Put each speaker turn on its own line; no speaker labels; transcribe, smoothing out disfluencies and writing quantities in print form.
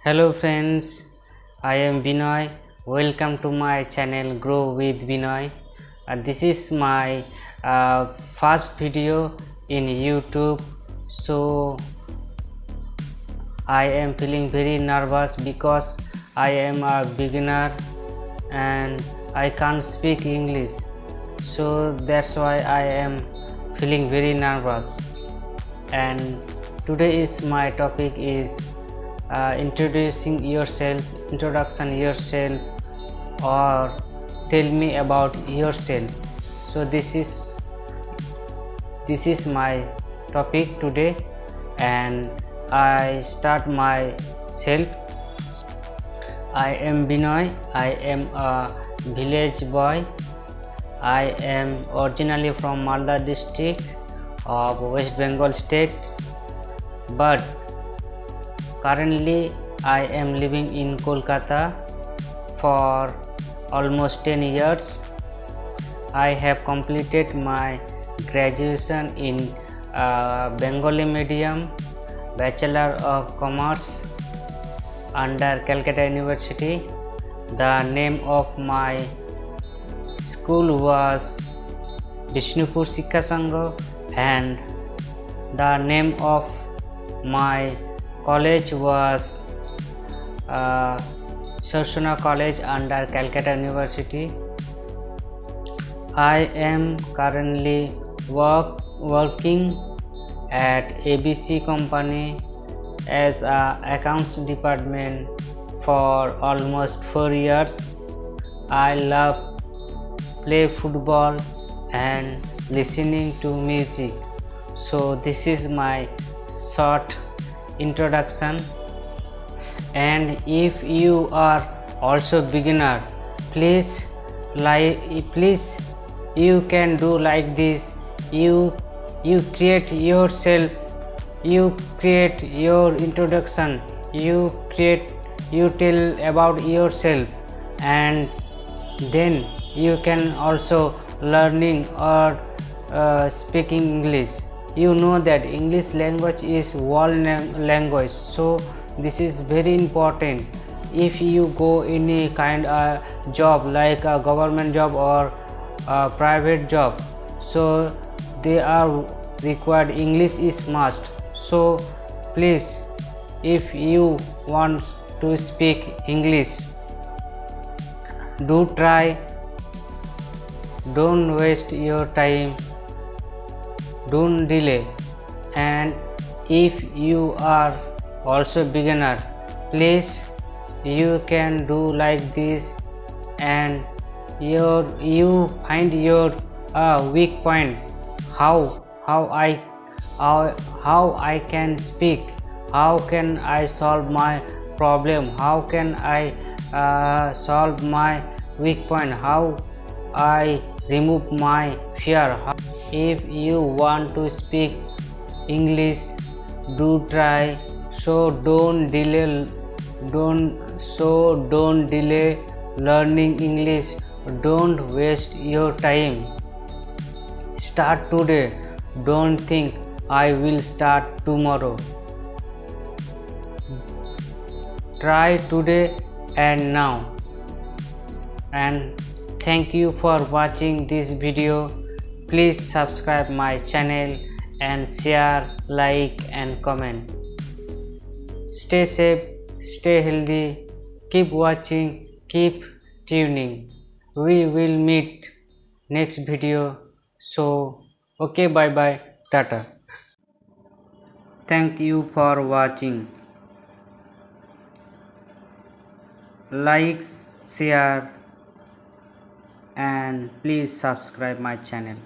Hello friends, I am Binoy. Welcome to my channel Grow with Binoy. This is my first video in YouTube, so I am feeling very nervous because I am a beginner and I can't speak English, so that's why I am feeling very nervous. And today is my topic is introduction yourself, or tell me about yourself. So this is my topic today, and I start myself. I am Binoy. I am a village boy. I am originally from Malda district of West Bengal state, but currently I am living in Kolkata for almost 10 years. I have completed my graduation in Bengali medium, Bachelor of Commerce under Calcutta University. The name of my school was Vishnupur Shiksha Sangha, and the name of my college was Shoshana College under Calcutta University. I am currently working at ABC company as a accounts department for almost 4 years. I love play football and listening to music. So this is my short introduction, and if you are also beginner, please you can do like this. You create yourself, you create your introduction, you tell about yourself, and then you can also learning or speaking English. You know that English language is world language, so this is very important. If you go any kind of job like a government job or a private job, so they are required English is must. So please, if you want to speak English, do try, don't waste your time, don't delay. And if you are also beginner, please you can do like this, and you find your weak point. How I can speak, how can I solve my problem, how can I solve my weak point, how I remove my fear. If you want to speak English, do try. So don't delay learning English. Don't waste your time. Start today. Don't think I will start tomorrow. Try today and now. And thank you for watching this video. Please subscribe my channel and share, like and comment. Stay safe, stay healthy, keep watching, keep tuning. We will meet next video. So okay, bye bye, tata. Thank you for watching. Like, share and please subscribe my channel.